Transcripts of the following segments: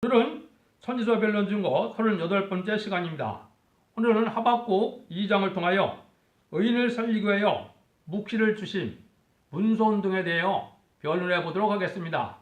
오늘은 선지서 변론 중거 38번째 시간입니다. 오늘은 하박국 2장을 통하여 의인을 살리기 위하여 묵시를 주심, 문소운동에 대하여 변론해 보도록 하겠습니다.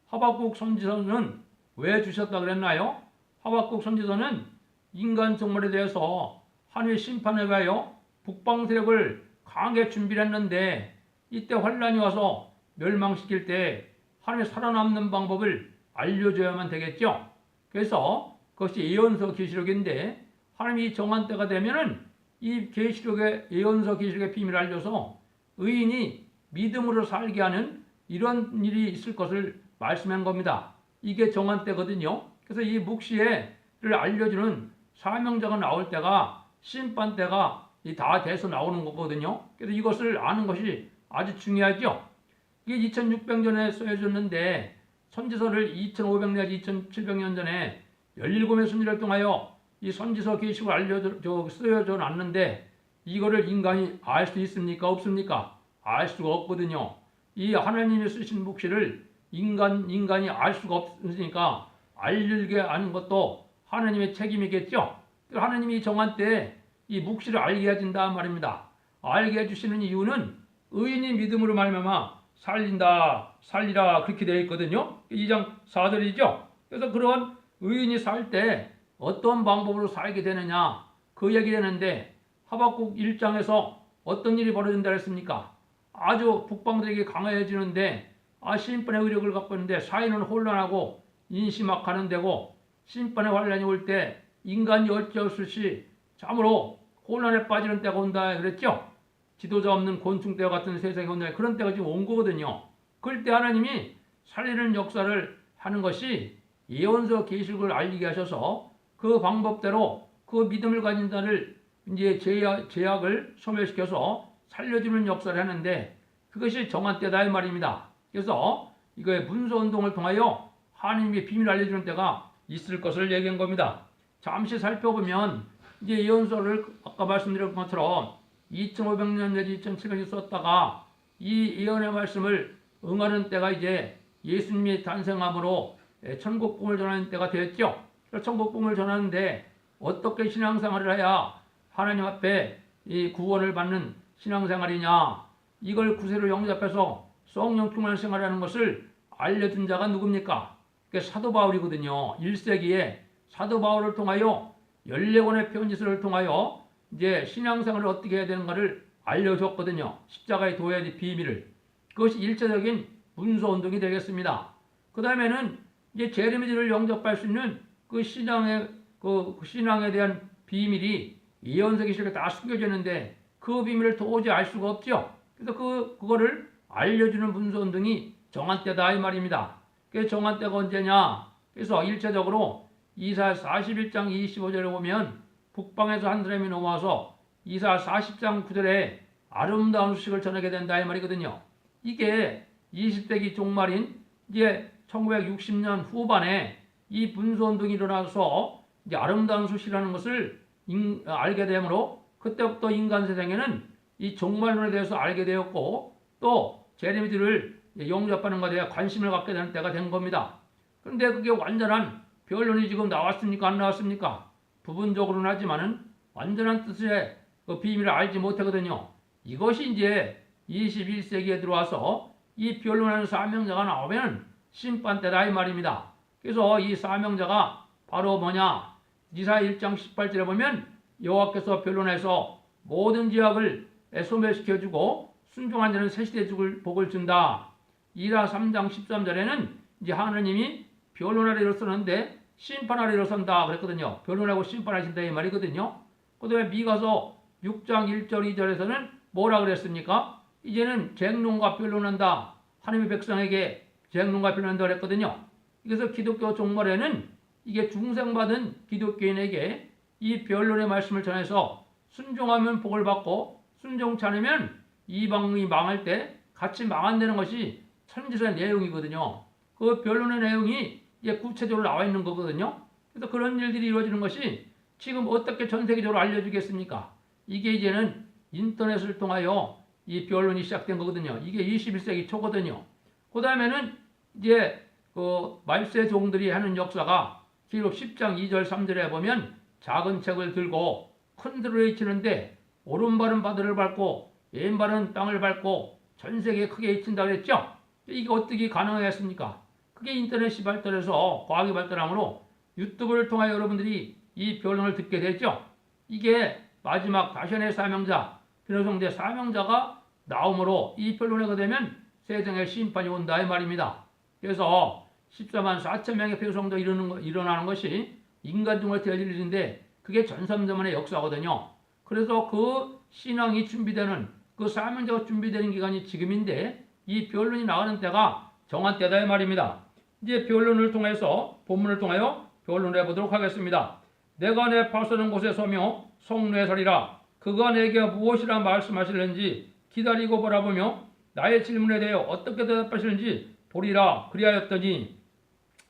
하박국 선지서는 왜 주셨다 그랬나요? 하박국 선지서는 인간 종말에 대해서 하나님의 심판에 가하여 북방 세력을 강하게 준비를 했는데, 이때 환란이 와서 멸망시킬 때 하나님의 살아남는 방법을 알려줘야만 되겠죠. 그래서 그것이 예언서 계시록인데, 하나님이 정한 때가 되면은 이 계시록의 예언서 계시록의 비밀을 알려서 의인이 믿음으로 살게 하는 이런 일이 있을 것을 말씀한 겁니다. 이게 정한 때거든요. 그래서 이 묵시를 알려주는 사명자가 나올 때가 심판 때가 다 돼서 나오는 거거든요. 그래서 이것을 아는 것이 아주 중요하죠. 이게 2600년에 써여졌는데 선지서를 2500년 내지 2700년 전에 17의 선지를 통하여 이 선지서 계시록을 쓰여져 놨는데, 이거를 인간이 알 수 있습니까? 없습니까? 알 수가 없거든요. 이 하나님이 쓰신 묵시를 인간이 알 수가 없으니까 알게 하는 것도 하나님의 책임이겠죠. 하나님이 정한 때 이 묵시를 알게 해준다 말입니다. 알게 해주시는 이유는 의인이 믿음으로 말미암아 살리라 그렇게 되어 있거든요. 2장 4절이죠. 그래서 그런 의인이 살 때 어떤 방법으로 살게 되느냐 그 얘기를 했는데, 하박국 1장에서 어떤 일이 벌어진다 했습니까? 아주 북방들에게 강해지는데 심판의 의력을 갖고 있는데 사회는 혼란하고 인심악하는 데고, 심판의 환란이 올 때 인간이 어찌할 수 없이 참으로 혼란에 빠지는 때가 온다 그랬죠. 지도자 없는 곤충 때와 같은 세상이 온다, 그런 때가 지금 온 거거든요. 그럴 때 하나님이 살리는 역사를 하는 것이 예언서 계시록을 알리게 하셔서 그 방법대로 그 믿음을 가진 자를 이제 제약을 소멸시켜서 살려주는 역사를 하는데, 그것이 정한 때다 이 말입니다. 그래서 이거의 문서운동을 통하여 하나님의 비밀을 알려주는 때가 있을 것을 얘기한 겁니다. 잠시 살펴보면 이제 예언서를 아까 말씀드린 것처럼 2500년 내지 2700년 썼다가 이 예언의 말씀을 응하는 때가 이제 예수님이 탄생함으로 천국 복음을 전하는 때가 되었죠. 천국 복음을 전하는데 어떻게 신앙생활을 해야 하나님 앞에 이 구원을 받는 신앙생활이냐, 이걸 구세로 영접해서 성령 충만한 생활하는 것을 알려준 자가 누굽니까? 그게 사도 바울이거든요. 1세기에 사도 바울을 통하여 14권의 편지서를 통하여 이제 신앙생활을 어떻게 해야 되는가를 알려줬거든요. 십자가의 도의 비밀을. 그것이 일차적인 문서운동이 되겠습니다. 그 다음에는 이제 제레미야를 영접할 수 있는 그 신앙에 대한 비밀이 예언서 계시록에 다 숨겨졌는데 그 비밀을 도저히 알 수가 없죠. 그래서 그거를 알려주는 문서운동이 정한 때다 이 말입니다. 그 정한 때가 언제냐? 그래서 1차적으로 이사야 41장 25절에 보면 북방에서 한 사람이 넘어와서 이사야 40장 9절에 아름다운 소식을 전하게 된다 이 말이거든요. 이게 20세기 종말인 이제 1960년 후반에 이 문서운동이 일어나서 이제 아름다운 소식이라는 것을 알게 되므로 그때부터 인간 세상에는 이 종말론에 대해서 알게 되었고, 또 제레미야를 영접하는 것에 대해 관심을 갖게 되는 때가 된 겁니다. 그런데 그게 완전한 변론이 지금 나왔습니까? 안 나왔습니까? 부분적으로는 하지만은 완전한 뜻의 그 비밀을 알지 못하거든요. 이것이 이제 21세기에 들어와서 이 변론하는 사명자가 나오면 심판 때다 이 말입니다. 그래서 이 사명자가 바로 뭐냐? 이사야 1장 18절에 보면 여호와께서 변론해서 모든 지역을 소멸시켜주고 순종한 자는 새 시대에 죽을 복을 준다. 이사 3장 13절에는 이제 하나님이 변론하러 일어서는데 심판하러 일어선다 그랬거든요. 변론하고 심판하신다 이 말이거든요. 그 다음에 미가서 6장 1절 2절에서는 뭐라 그랬습니까? 이제는 쟁론과 변론한다. 하나님의 백성에게 쟁론과 변론한다 그랬거든요. 그래서 기독교 종말에는 이게 중생받은 기독교인에게 이 변론의 말씀을 전해서 순종하면 복을 받고 순종치 않으면 이방이 망할 때 같이 망한다는 것이 선지서의 내용이거든요. 그 변론의 내용이 이제 구체적으로 나와 있는 거거든요. 그래서 그런 일들이 이루어지는 것이 지금 어떻게 전 세계적으로 알려주겠습니까? 이게 이제는 인터넷을 통하여 이 변론이 시작된 거거든요. 이게 21세기 초거든요. 그 다음에는 이제 그 말세 종들이 하는 역사가 기록 10장 2절 3절에 보면 작은 책을 들고 큰 들을 외치는데 오른발은 바다를 밟고 왼발은 땅을 밟고 전 세계에 크게 외친다 그랬죠. 이게 어떻게 가능했습니까? 그게 인터넷이 발달해서 과학이 발달함으로 유튜브를 통하여 여러분들이 이 변론을 듣게 됐죠. 이게 마지막 다시안의 사명자, 변호성대 사명자가 나옴으로 이 변론회가 되면 세상에 심판이 온다 이 말입니다. 그래서 14만 4천 명의 표성도 일어나는 것이 인간 중에 되어질 일인데 그게 전삼대만의 역사거든요. 그래서 그 신앙이 준비되는 그 사명자가 준비되는 기간이 지금인데 이 변론이 나가는 때가 정한 때다 이 말입니다. 이제 변론을 통해서 본문을 통하여 변론해 보도록 하겠습니다. 내가 내 파서는 곳에 서며 성루에 서리라. 그가 내게 무엇이라 말씀하실는지 기다리고 바라보며 나의 질문에 대해 어떻게 대답하실는지 보리라. 그리하였더니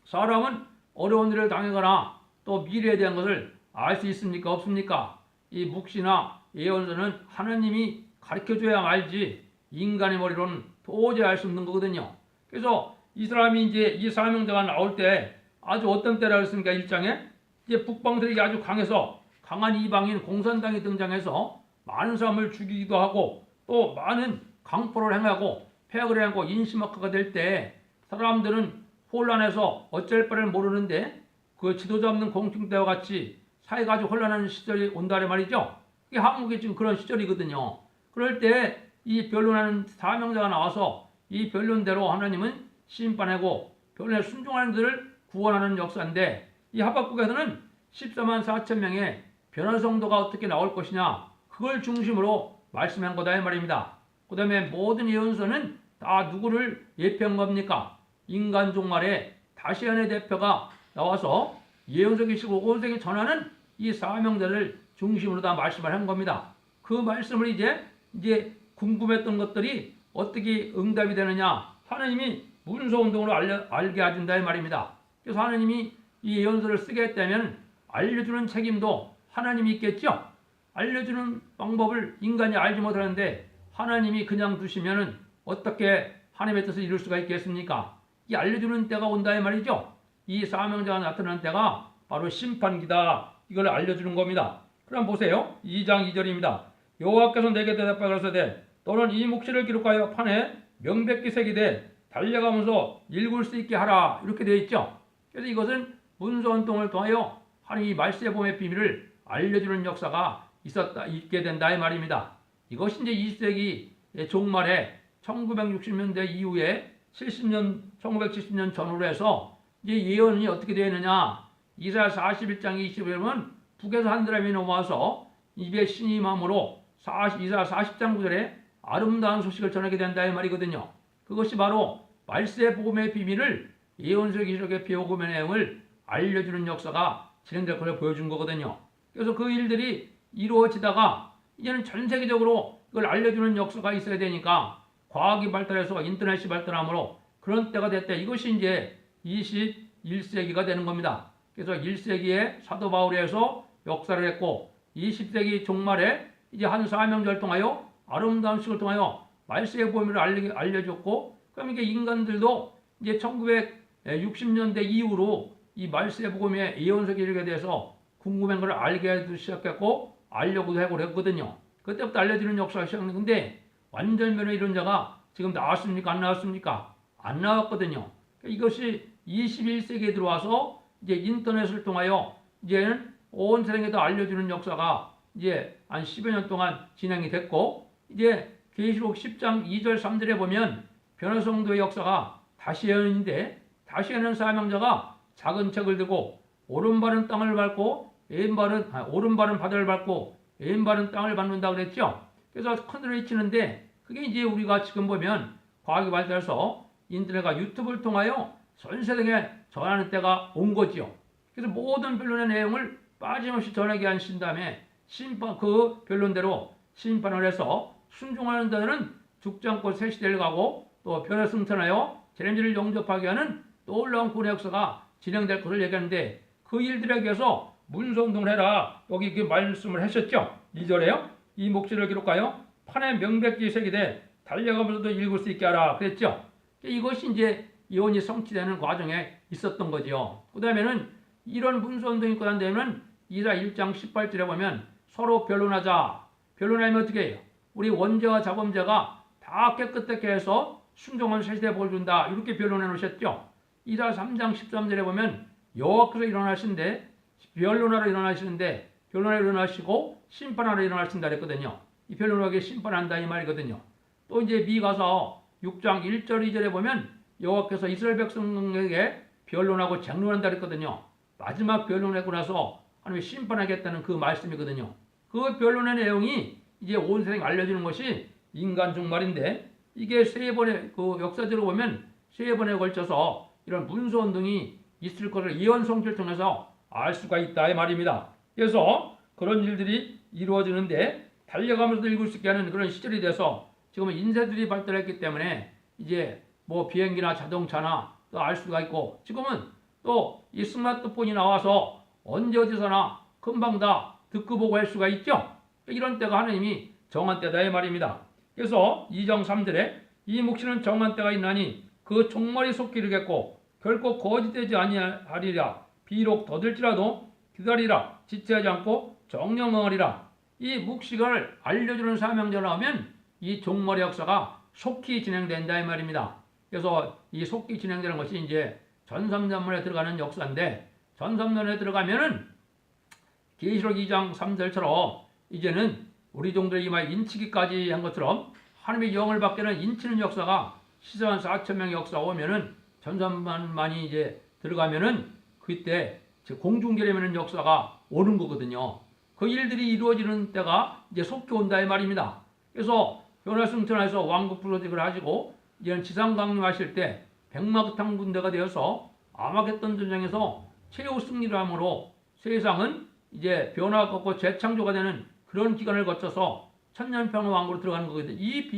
사람은 어려운 일을 당하거나 또 미래에 대한 것을 알 수 있습니까? 없습니까? 이 묵시나 예언서는 하나님이 가르쳐줘야 말지 인간의 머리로는 도저히 알 수 없는 거거든요. 그래서 이 사람이 이제 이 사명자가 나올 때 아주 어떤 때라 그랬습니까? 1장에 이제 북방 세력이 아주 강해서 강한 이방인 공산당이 등장해서 많은 사람을 죽이기도 하고 또 많은 강포를 행하고 폐악을 행하고 인심학화가 될 때 사람들은 혼란해서 어쩔 바를 모르는데 그 지도자 없는 공중대와 같이 사회가 아주 혼란한 시절이 온다는 말이죠. 이게 한국이 지금 그런 시절이거든요. 그럴 때 이 변론하는 사명자가 나와서 이 변론대로 하나님은 심판하고 변론에 순종하는 자들을 구원하는 역사인데 이 하박국에서는 14만 4천 명의 변화 성도가 어떻게 나올 것이냐 그걸 중심으로 말씀한 거다 이 말입니다. 그 다음에 모든 예언서는 다 누구를 예표한 겁니까? 인간 종말에 다시안의 대표가 나와서 예언서 기시고 온 세계에 전하는 이 사명자를 중심으로 다 말씀을 한 겁니다. 그 말씀을 이제 궁금했던 것들이 어떻게 응답이 되느냐 하나님이 문서운동으로 알게 해준다 이 말입니다. 그래서 하나님이 이 예언서를 쓰게 했다면 알려주는 책임도 하나님이 있겠죠. 알려주는 방법을 인간이 알지 못하는데 하나님이 그냥 두시면 어떻게 하나님의 뜻을 이룰 수가 있겠습니까? 이 알려주는 때가 온다 이 말이죠. 이 사명자가 나타나는 때가 바로 심판기다. 이걸 알려주는 겁니다. 그럼 보세요. 2장 2절입니다. 여호와께서 내게 대답하여 가라사대 너는 이 묵시를 기록하여 판에 명백히 새기되 달려가면서 읽을 수 있게 하라. 이렇게 되어 있죠. 그래서 이것은 문서운동을 통하여 하나님이 말세봄의 비밀을 알려주는 역사가 있게 된다 이 말입니다. 이것이 이제 2세기 종말에 1960년대 이후에 1970년 전후로 해서 이제 예언이 어떻게 되느냐. 이사야 41장 20에 보면 북에서 한 사람이 넘어와서 입에 신이 임함으로 이사야 40장 9절에 아름다운 소식을 전하게 된다 이 말이거든요. 그것이 바로 말세 복음의 비밀을 예언서 기록의 비복음의 내용을 알려주는 역사가 진행될 것을 보여준 거거든요. 그래서 그 일들이 이루어지다가 이제는 전 세계적으로 그걸 알려주는 역사가 있어야 되니까 과학이 발달해서 인터넷이 발달함으로 그런 때가 됐대. 이것이 이제 21세기가 되는 겁니다. 그래서 1세기에 사도 바울에서 역사를 했고 20세기 종말에 이제 한 사명자를 통하여 아름다운 식을 통하여 말세의 복음을 알려줬고 그럼 이게 인간들도 이제 1960년대 이후로 이 말세의 복음의 예언서 기록에 대해서 궁금한 걸 알게 시작했고 알려고도 하고 그랬거든요. 그때부터 알려주는 역사가 시작했는데 완전면허 이론자가 지금 나왔습니까? 안 나왔습니까? 안 나왔거든요. 이것이 21세기에 들어와서 이제 인터넷을 통하여 이제는 온 세상에도 알려주는 역사가 이제 한 10여 년 동안 진행이 됐고 이제 계시록 10장 2절 3절에 보면 변화성도의 역사가 다시안인데 다시안은 사명자가 작은 책을 들고 오른발은 땅을 밟고 오른발은 바다를 밟고 왼발은 땅을 밟는다 그랬죠. 그래서 큰 소리 치는데 그게 이제 우리가 지금 보면 과학이 발달해서 인터넷과 유튜브를 통하여 전 세상에 전하는 때가 온 거지요. 그래서 모든 변론의 내용을 빠짐없이 전하게 하신 다음에 그 변론대로 심판을 해서 순종하는 자들은 죽지 않고 새 시대를 가고 또 변화 승천하여 재림지를 영접하게 하는 놀라운 구원의 역사가 진행될 것을 얘기하는데 그 일들에 대해서 문서운동을 해라. 여기 그 말씀을 하셨죠. 2절에요. 이 묵시를 기록하여 판에 명백히 새기되 달려가면서도 읽을 수 있게 하라. 그랬죠. 이것이 이제 이혼이 성취되는 과정에 있었던 거지요. 그 다음에는 이런 문서운동이 있고 난 다음에는 이사 1장 18절에 보면 서로 변론하자. 변론하면 어떻게 해요? 우리 원죄와 자범죄가 다 깨끗하게 해서 순종한 세대에 복을 준다. 이렇게 변론해 놓으셨죠. 이사 3장 13절에 보면 여호와께서 일어나시는데 변론하러 일어나시고 심판하러 일어나신다 그랬거든요. 이 변론하게 심판한다 이 말이거든요. 또 이제 미가서 6장 1절 2절에 보면 여호와께서 이스라엘 백성에게 변론하고 쟁론한다 그랬거든요. 마지막 변론하고 나서 하나님이 심판하겠다는 그 말씀이거든요. 그 변론의 내용이 이제 온 세상에 알려지는 것이 인간 종말인데 이게 세 번의 그 역사적으로 보면 세 번에 걸쳐서 이런 문서운동이 있을 것을 예언 성취를 통해서 알 수가 있다 이 말입니다. 그래서 그런 일들이 이루어지는데 달려가면서 읽을 수 있게 하는 그런 시절이 돼서 지금은 인쇄들이 발달했기 때문에 이제 뭐 비행기나 자동차나 또 알 수가 있고 지금은 또 이 스마트폰이 나와서 언제 어디서나 금방 다 듣고 보고 할 수가 있죠. 이런 때가 하나님이 정한 때다 이 말입니다. 그래서 2장 3절에 이 묵시는 정한 때가 있나니 그 종말이 속히 이르겠고 결코 거짓되지 아니하리라. 비록 더딜지라도 기다리라. 지체하지 않고 정령하리라. 이 묵시를 알려주는 사명자로 하면 이 종말의 역사가 속히 진행된다 이 말입니다. 그래서 이 속히 진행되는 것이 이제 전삼전문에 들어가는 역사인데 전삼전에 들어가면은 계시록 2장 3절처럼 이제는 우리 종들의 이마에 인치기까지 한 것처럼 하나님의 영을 받게는 인치는 역사가 시선 4,000명의 역사 오면은 전삼만이 이제 들어가면은 그때 공중계례하는 역사가 오는 거거든요. 그 일들이 이루어지는 때가 이제 속히 온다 이 말입니다. 그래서 변화승천에서 왕국 프로젝트를 하시고 이제는 지상 강림하실 때 백마탄 군대가 되어서 아마겟돈 전쟁에서 최후 승리를 함으로 세상은 이제 변화가 없고 재창조가 되는 그런 기간을 거쳐서 천년평화 왕국으로 들어가는 거거든요. 이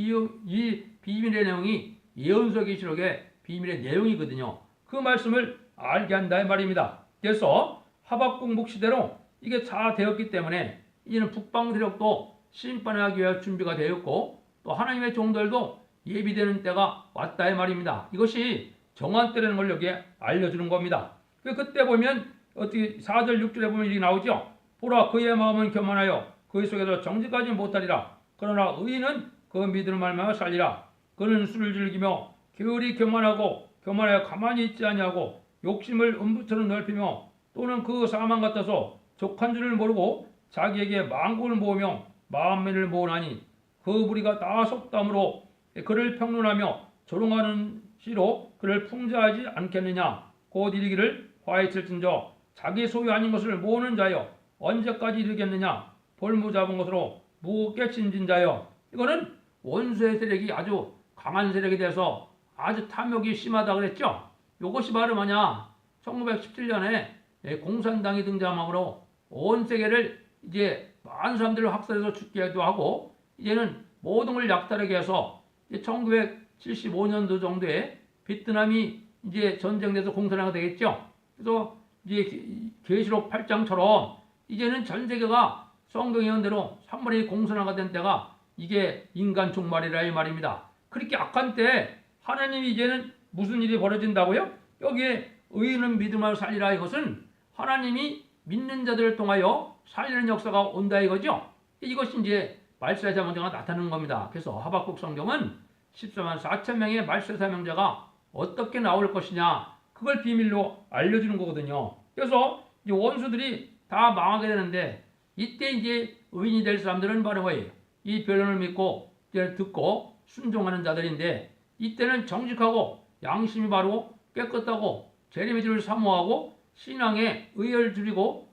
비밀의 내용이 예언서 계시록의 비밀의 내용이거든요. 그 말씀을 알게 한다 이 말입니다. 그래서 하박국 묵시대로 이게 다 되었기 때문에 이제는 북방 세력도 심판하기 위해 준비가 되었고 또 하나님의 종들도 예비되는 때가 왔다 이 말입니다. 이것이 정한 때라는 걸 여기에 알려주는 겁니다. 그때 보면 어떻게 4절 6절에 보면 이렇게 나오죠. 보라 그의 마음은 교만하여 그의 속에서 정직하지 못하리라. 그러나 의인은 그 믿음을 말미암아 살리라. 그는 술을 즐기며 게으리 교만하여 가만히 있지 아니하고 욕심을 음부처럼 넓히며 또는 그 사망 같아서 족한 줄을 모르고 자기에게 망국을 모으며 만민을 모으나니 그 무리가 다 속담으로 그를 평론하며 조롱하는 시로 그를 풍자하지 않겠느냐. 곧 이르기를 화이칠진저 자기 소유 아닌 것을 모으는 자여 언제까지 이르겠느냐. 볼무 잡은 것으로 무겁게 짐진 자여. 이거는 원수의 세력이 아주 강한 세력이 돼서 아주 탐욕이 심하다 그랬죠. 이것이 바로 뭐냐. 1917년에 공산당이 등장함으로 온 세계를 이제 많은 사람들을 학살해서 죽게도 하고 이제는 모든 걸 약탈하게 해서 1975년도 정도에 베트남이 이제 전쟁돼서 공산화가 되겠죠. 그래서 이제 계시록 8장처럼 이제는 전 세계가 성경 예언대로 3분의 1 공산화가 된 때가 이게 인간 종말이라 이 말입니다. 그렇게 악한 때 하나님이 이제는 무슨 일이 벌어진다고요? 여기에 의인은 믿음으로 살리라 이것은 하나님이 믿는 자들을 통하여 살리는 역사가 온다 이거죠. 이것이 이제 말세의 사명자가 나타나는 겁니다. 그래서 하박국 성경은 14만 4천 명의 말세의 사명자가 어떻게 나올 것이냐 그걸 비밀로 알려주는 거거든요. 그래서 이 원수들이 다 망하게 되는데 이때 이제 의인이 될 사람들은 바로 뭐예요? 이 변론을 믿고 듣고 순종하는 자들인데 이때는 정직하고 양심이 바르고 깨끗하고 재림의 사모하고 신앙에 의에 줄이고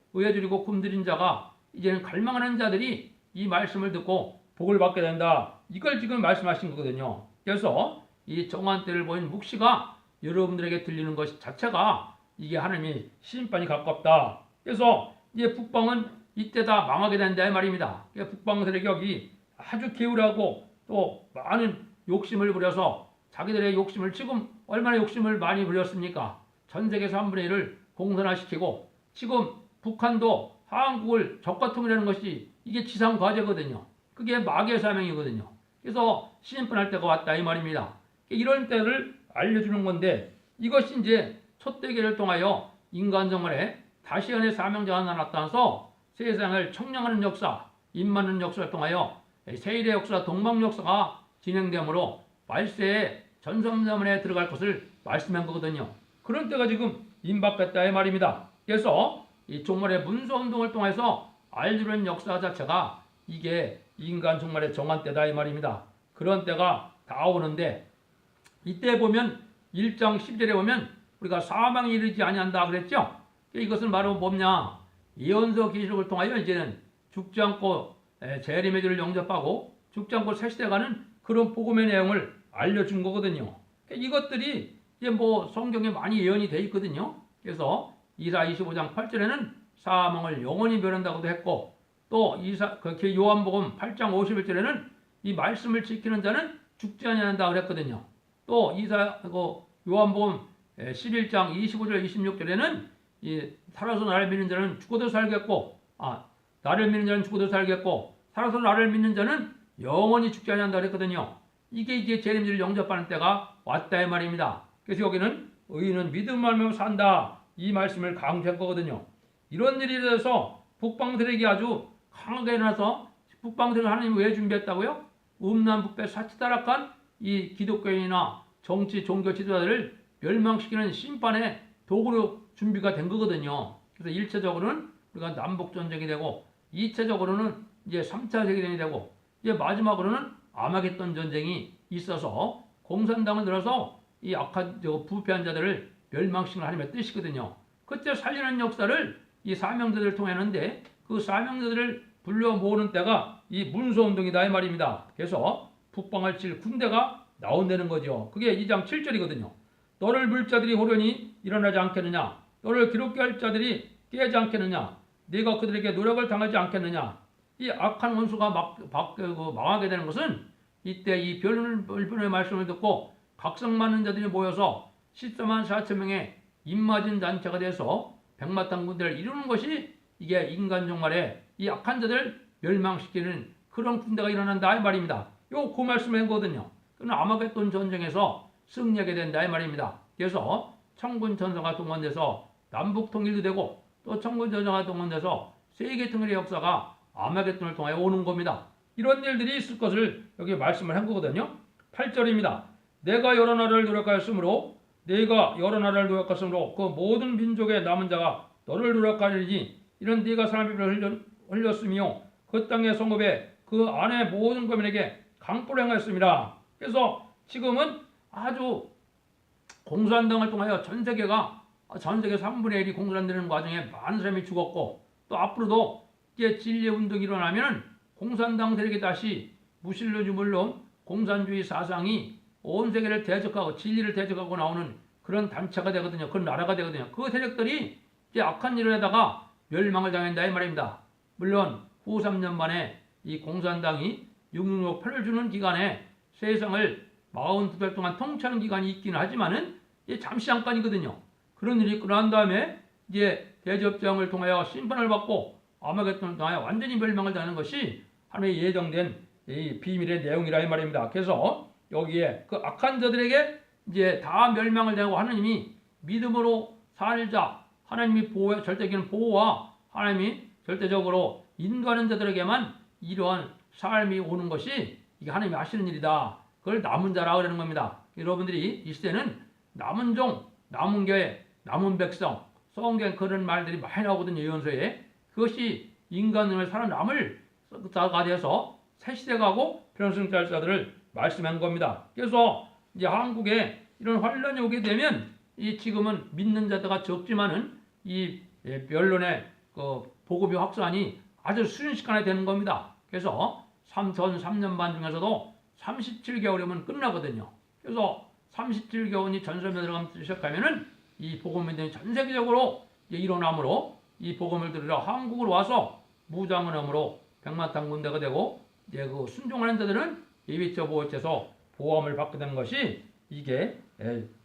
굶들인 자가 이제는 갈망하는 자들이 이 말씀을 듣고 복을 받게 된다. 이걸 지금 말씀하신 거거든요. 그래서 이 정한 때를 보인 묵시가 여러분들에게 들리는 것 자체가 이게 하나님이 심판이 가깝다. 그래서 이제 북방은 이때 다 망하게 된다 이 말입니다. 북방 세력이 여기 아주 게으르고 또 많은 욕심을 부려서 자기들의 욕심을 지금 얼마나 욕심을 많이 부렸습니까? 전 세계 3분의 1을 공산화시키고 지금 북한도 한국을 적과 통일하는 것이 이게 지상 과제거든요. 그게 마귀의 사명이거든요. 그래서 심판할 때가 왔다 이 말입니다. 이런 때를 알려주는 건데 이것이 이제 촛대기를 통하여 인간 정말에 다시 한의 사명자가 나타나서 세상을 청량하는 역사, 임하는 역사를 통하여 세일의 역사, 동방 역사가 진행되므로 말세에 전성자문에 들어갈 것을 말씀한 거거든요. 그런 때가 지금 임박했다 이 말입니다. 그래서 이 종말의 문서운동을 통해서 알려는 역사 자체가 이게 인간 종말의 정한 때다 이 말입니다. 그런 때가 다 오는데 이때 보면 1장 10절에 보면 우리가 사망에 이르지 아니한다 그랬죠. 이것은 바로 뭐냐, 예언서 계시록을 통하여 이제는 죽지 않고 재림의 주를 영접하고 죽지 않고 새 시대 가는 그런 복음의 내용을 알려준 거거든요. 이것들이 이제 뭐 성경에 많이 예언이 돼 있거든요. 그래서 이사 25장 8절에는 사망을 영원히 멸한다고도 했고, 또 요한복음 8장 51절에는 이 말씀을 지키는 자는 죽지 아니한다 그랬거든요. 또 요한복음 11장 25절 26절에는 살아서 나를 믿는 자는 죽어도 살겠고, 나를 믿는 자는 죽어도 살겠고, 살아서 나를 믿는 자는 영원히 죽지 아니한다 그랬거든요. 이게 이제 재림주를 영접하는 때가 왔다 이 말입니다. 그래서 여기는 의인은 믿음을 하며 산다 이 말씀을 강조한 거거든요. 이런 일에 대해서 북방세력이 아주 강하게 일어나서, 북방세력을 하나님이 왜 준비했다고요? 음란북배 사치타락한 이 기독교인이나 정치 종교 지도자들을 멸망시키는 심판의 도구로 준비가 된 거거든요. 그래서 1차적으로는 우리가 남북전쟁이 되고, 2차적으로는 이제 3차 세계대전이 되고, 이제 마지막으로는 아마겟돈 전쟁이 있어서 공산당을 들어서 이 악한 부패한 자들을 멸망시키는 하나님의 뜻이거든요. 그때 살리는 역사를 이 사명자들을 통해 하는데, 그 사명자들을 불러 모으는 때가 이 문서운동이다 이 말입니다. 그래서 북방을 칠 군대가 나온다는 거죠. 그게 2장 7절이거든요. 너를 물 자들이 호련히 일어나지 않겠느냐? 너를 기록게 할 자들이 깨지 않겠느냐? 네가 그들에게 노력을 당하지 않겠느냐? 이 악한 원수가 망하게 되는 것은 이때 이 별분의 말씀을 듣고 각성 많은 자들이 모여서 14만 4천 명의 입맞은 단체가 돼서 백마탄 군대를 이루는 것이 이게 인간 종말에 이 악한 자들 멸망시키는 그런 군대가 일어난다 이 말입니다. 그 말씀을 한 거거든요. 그는 아마겟돈 전쟁에서 승리하게 된다 이 말입니다. 그래서 청군 전사가 동원돼서 남북 통일도 되고, 또 청군 전사가 동원돼서 세계 통일의 역사가 아마겟돈을 통하여 오는 겁니다. 이런 일들이 있을 것을 여기 말씀을 한 거거든요. 8절입니다. 내가 여러 나라를 노력하였으므로 그 모든 민족의 남은 자가 너를 노력하리니, 이런 네가 사람의 피를 흘렸으며 그 땅의 성읍에 그 안에 모든 거민에게 강포를 행하였습니다. 그래서 지금은 아주 공산당을 통하여 전 세계 3분의 1이 공산되는 과정에 많은 사람이 죽었고, 또 앞으로도 이제 진리의 운동이 일어나면 공산당 세력이 다시 무신론이 물론 공산주의 사상이 온 세계를 대적하고 진리를 대적하고 나오는 그런 단체가 되거든요. 그런 나라가 되거든요. 그 세력들이 이제 악한 일을 하다가 멸망을 당한다 이 말입니다. 물론 후 3년 만에 이 공산당이 666 표를 주는 기간에 세상을 42달 동안 통치하는 기간이 있기는 하지만은 이제 잠시 잠깐이거든요. 그런 일이 있고 난 다음에 이제 대접장을 통하여 심판을 받고 아마겟돈을 통하여 완전히 멸망을 당하는 것이 하나님의 예정된 이 비밀의 내용이라 이 말입니다. 그래서 여기에 그 악한 자들에게 이제 다 멸망을 당하고 하나님이 믿음으로 살자, 하나님이 절대적인 보호와 하나님이 절대적으로 인도하는 자들에게만 이러한 삶이 오는 것이 이게 하나님이 하시는 일이다. 그걸 남은 자라 그러는 겁니다. 여러분들이 이 시대는 남은 종, 남은 교회, 남은 백성, 성경 그런 말들이 많이 나오거든요. 예언서에. 그것이 인간을 살아남을 자가 되어서 새 시대 가고 변성자들을 말씀한 겁니다. 그래서 이제 한국에 이런 환란이 오게 되면 이 지금은 믿는 자들가 적지만은 이 변론의 그 복음의 확산이 아주 순식간에 되는 겁니다. 그래서 3년 반 중에서도 37개월이면 끝나거든요. 그래서 37개월이 전선에 들어가면서 시작하면은 이 복음이 전 세계적으로 일어나므로 이 복음을 들으러 한국으로 와서 무장을 함으로 백마탄 군대가 되고, 이제 그 순종하는 자들은 예비처 보호처에서 보호함을 받게 되는 것이 이게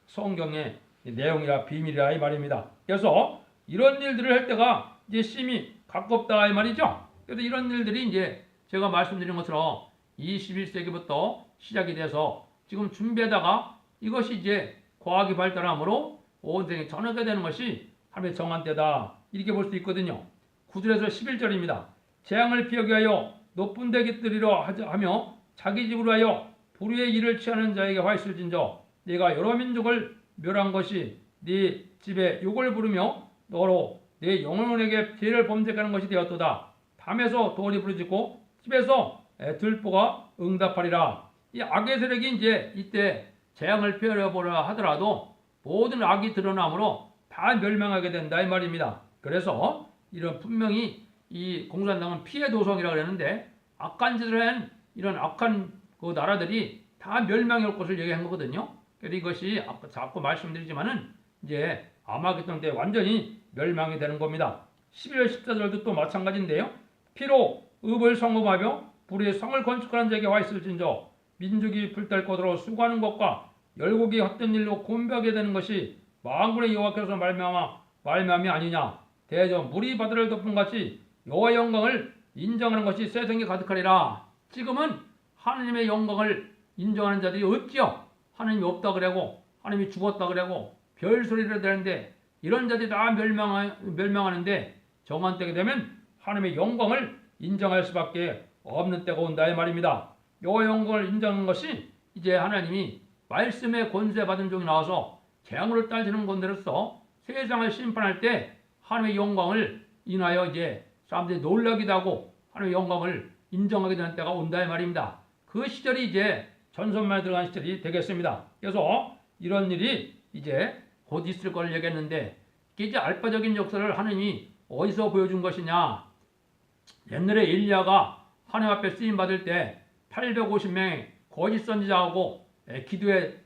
성경의 내용이라 비밀이라 이 말입니다. 그래서 이런 일들을 할 때가 이제 심히 가깝다 이 말이죠. 그래서 이런 일들이 이제 제가 말씀드린 것처럼 21세기부터 시작이 돼서 지금 준비하다가 이것이 이제 과학이 발달하므로 온 세상에 전하게 되는 것이 하나님의 정한 때다. 이렇게 볼 수 있거든요. 9절에서 11절입니다. 재앙을 피하기 위하여 높은 데 깃들이려 하며 자기 집으로 하여 불의의 일을 취하는 자에게 화 있을진저 네가 여러 민족을 멸한 것이 네 집에 욕을 부르며 너로 네 영혼에게 죄를 범죄하게 하는 것이 되었도다. 밤에서 돌이 부르짖고 집에서 들보가 응답하리라. 이 악의 세력이 이제 이때 재앙을 피하려보라 하더라도 모든 악이 드러나므로 다 멸망하게 된다 이 말입니다. 그래서 이런 분명히 이 공산당은 피해 도성이라고 그랬는데 악한 짓을 한 이런 악한 그 나라들이 다 멸망이 올 것을 얘기한 거거든요. 그래서 이것이 아까 자꾸 말씀드리지만은 이제 아마겟돈 때 완전히 멸망이 되는 겁니다. 11월 14절도 또 마찬가지인데요. 피로 읍을 성공하며 불의 성을 건축하는 자에게 와 있을진저 민족이 불탈 것으로 수고하는 것과 열국이 헛된 일로 곤벽하게 되는 것이 만군의 여호와께서 말미암이 아니냐. 대저 물이 바다를 덮은 같이 여호와의 영광을 인정하는 것이 세상에 가득하리라. 지금은 하나님의 영광을 인정하는 자들이 없지요. 하나님이 없다 그러고 하나님이 죽었다 그러고 별소리를 대는데 이런 자들이 다 멸망하는데 정한 때가 되면 하나님의 영광을 인정할 수밖에 없는 때가 온다 이 말입니다. 여호와의 영광을 인정하는 것이 이제 하나님이 말씀의 권세 받은 종이 나와서 재앙으로 따지는 건데로서 세상을 심판할 때 하나님의 영광을 인하여 이제 사람들이 놀라기도 하고 하나님의 영광을 인정하게 되는 때가 온다 이 말입니다. 그 시절이 이제 전선만에 들어간 시절이 되겠습니다. 그래서 이런 일이 이제 곧 있을 걸 얘기했는데 이게 이제 알파적인 역사를 하나님이 어디서 보여준 것이냐. 옛날에 엘리야가 하나님 앞에 쓰임 받을 때 850명의 거짓 선지자하고 기도에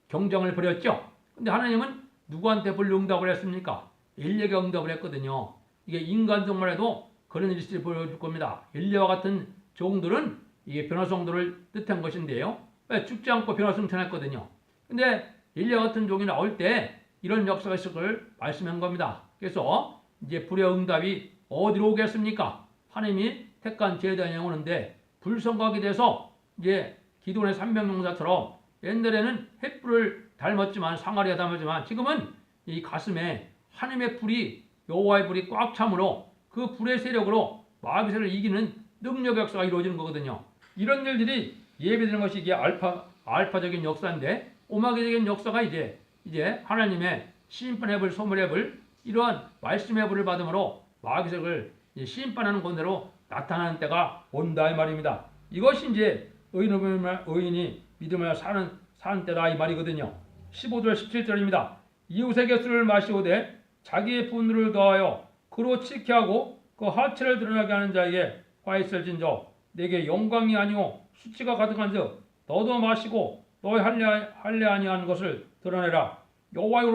경쟁을 벌였죠. 근데 하나님은 누구한테 응답을 했습니까? 엘리야가 응답을 했거든요. 이게 인간 종말 해도 그런 일이 보여줄 겁니다. 엘리야와 같은 종들은 이게 변화성도를 뜻한 것인데요. 왜 죽지 않고 변화 승천했거든요. 근데 엘리야 같은 종이 나올 때 이런 역사가 있을 걸 말씀한 겁니다. 그래서 이제 불의 응답이 어디로 오겠습니까? 하나님이 택한 제단이 오는데 불성각이 돼서 이제 기도원의 300용사처럼 옛날에는 횃불을 닮았지만 상아리가 닮았지만 지금은 이 가슴에 하나님의 불이 여호와의 불이 꽉 참으로 그 불의 세력으로 마귀세를 이기는 능력 역사가 이루어지는 거거든요. 이런 일들이 예배되는 것이 이게 알파적인 역사인데 오마게적인 역사가 이제 하나님의 심판의 불, 소멸의 불 이러한 말씀의 불을 받음으로 마귀색을 심판하는 건대로 나타나는 때가 온다 이 말입니다. 이것이 이제 의인이 믿음을 사는 때다 이 말이거든요. 15절 17절입니다. 이웃에게 술을 마시오되 자기의 분노를 더하여 그로 치게 하고 그 하체를 드러나게 하는 자에게 화 있을진저 내게 영광이 아니오 수치가 가득한즉 너도 마시고 너의 할례 아니한 것을 드러내라. 여호와의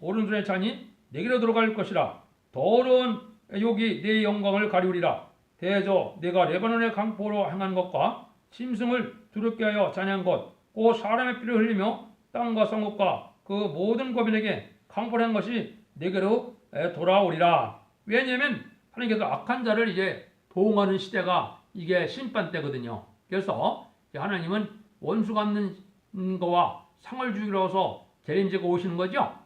오른손에 찬이 내게로 들어갈 것이라. 더러운 욕이 내 영광을 가리우리라. 대저 내가 레바논의 강포로 행한 것과 짐승을 두렵게 하여 잔해한 것 곧 사람의 피를 흘리며 땅과 성읍과 그 모든 거민에게 강포를 한 것이 내게로 돌아오리라. 왜냐하면 하나님께서 악한 자를 이제 보응하는 시대가 이게 심판 때거든요. 그래서 하나님은 원수 갚는 거와 상을 주기로 해서 재림제가 오시는 거죠.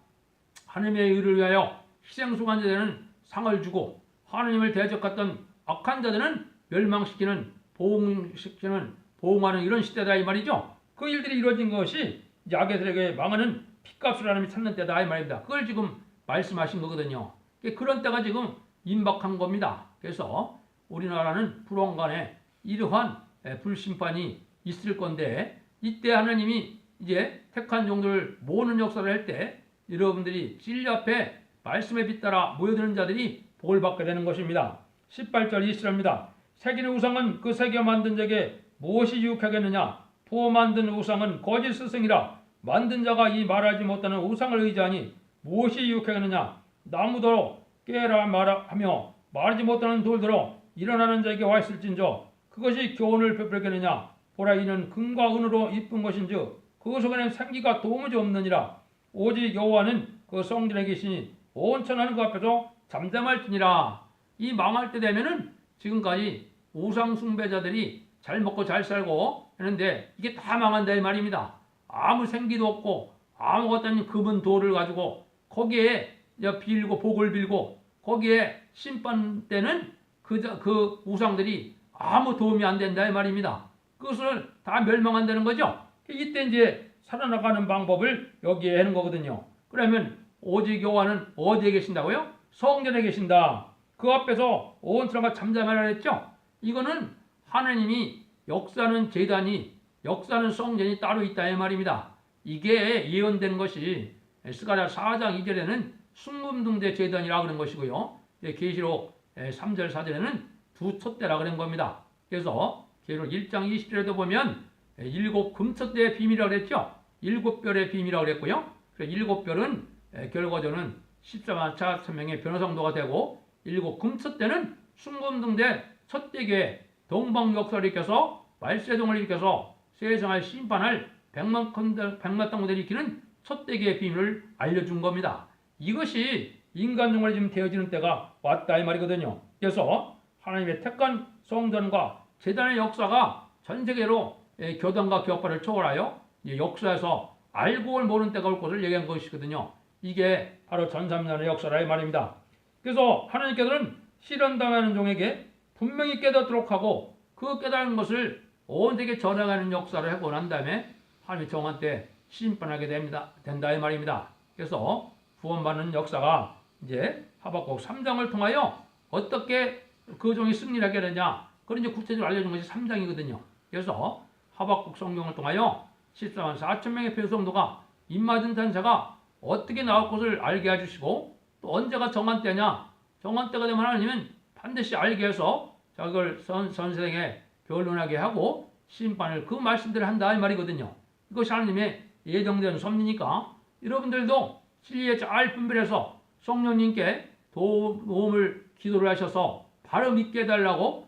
하나님의 의를 위하여 희생수간 자들은 상을 주고 하나님을 대적했던 악한 자들은 멸망시키는 보응하는 이런 시대다 이 말이죠. 그 일들이 이루어진 것이 악의 세력에 망하는 핏값을 하나님이 찾는 때다 이 말입니다. 그걸 지금 말씀하신 거거든요. 그런 때가 지금 임박한 겁니다. 그래서 우리나라는 불원간에 이러한 불심판이 있을 건데 이때 하나님이 이제 택한 종들을 모으는 역사를 할 때 여러분들이 진리 앞에 말씀에 빗따라 모여드는 자들이 복을 받게 되는 것입니다. 18절 20절입니다. 새기는 우상은 그 새겨 만든 자에게 무엇이 유익하겠느냐? 부어 만든 우상은 거짓 스승이라. 만든 자가 이 말하지 못하는 우상을 의지하니 무엇이 유익하겠느냐? 나무더러 깨라 하며 말하지 못하는 돌더러 일어나는 자에게 와 있을진저 그것이 교훈을 베풀겠느냐? 보라 이는 금과 은으로 이쁜 것인즉 그 속에는 생기가 도무지 없느니라. 오직 여호와는 그 성전에 계시니 온 천하는 그 앞에서 잠잠할지니라. 이 망할 때 되면은 지금까지 우상 숭배자들이 잘 먹고 잘 살고 했는데 이게 다 망한다 이 말입니다. 아무 생기도 없고 아무것도 아닌 금은 돌을 가지고 거기에 빌고 복을 빌고 거기에 심판 때는 그 우상들이 아무 도움이 안 된다 이 말입니다. 그것을 다 멸망한다는 거죠. 이때 이제 살아나가는 방법을 여기에 하는 거거든요. 그러면 오직 여호와는 어디에 계신다고요? 성전에 계신다. 그 앞에서 온 사람과 잠잠하라 했죠. 이거는 하나님이 역사하는 제단이 역사하는 성전이 따로 있다 이 말입니다. 이게 예언된 것이 스가랴 4장 2절에는 순금등대 제단이라 그런 것이고요. 계시록 3절 4절에는 두 촛대라 그런 겁니다. 그래서 계시록 1장 20절에도 보면 일곱 금촛대의 비밀이라고 그랬죠. 일곱 별의 비밀이라고 그랬고요. 그래서 일곱 별은 결과적으로는 14만 4천 명의 변호성도가 되고 일곱 금촛대는 순금등대 촛대기에 동방 역사를 일으켜서 말세동을 일으켜서 세상을 심판할 백만 땅들을 일으키는 촛대기의 비밀을 알려준 겁니다. 이것이 인간정말이 지금 되어지는 때가 왔다 이 말이거든요. 그래서 하나님의 택한 성전과 제단의 역사가 전 세계로 교단과 교파를 초월하여 역사에서 알고 모르는 때가 올 것을 얘기한 것이거든요. 이게 바로 전삼년의 역사라 이 말입니다. 그래서 하나님께서는 실현당하는 종에게 분명히 깨닫도록 하고 그 깨달은 것을 온 세계에 전해가는 역사를 하고 난 다음에 하나님의 정한 때 심판하게 된다 이 말입니다. 그래서 구원받는 역사가 이제 하박국 3장을 통하여 어떻게 그 종이 승리하게 되냐 그런 이제 구체적으로 알려준 것이 3장이거든요. 그래서 하박국 성경을 통하여 14만 4천 명의 표성도가 입맞은 잔자가 어떻게 나올 것을 알게 해주시고 또 언제가 정한 때냐 정한 때가 되면 하나님은 반드시 알게 해서 그걸 선생에 변론하게 하고 심판을 그 말씀대로 한다 이 말이거든요. 이것이 하나님의 예정된 섭리니까 여러분들도 진리에 잘 분별해서 성령님께 도움을 기도를 하셔서 바로 믿게 해달라고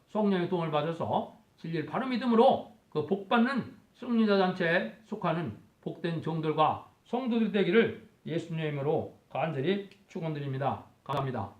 성령의 도움을 받아서 진리를 바로 믿음으로 그 복받는 승리자 단체에 속하는 복된 종들과 성도들 되기를 예수님의 이름으로 간절히 축원드립니다. 감사합니다.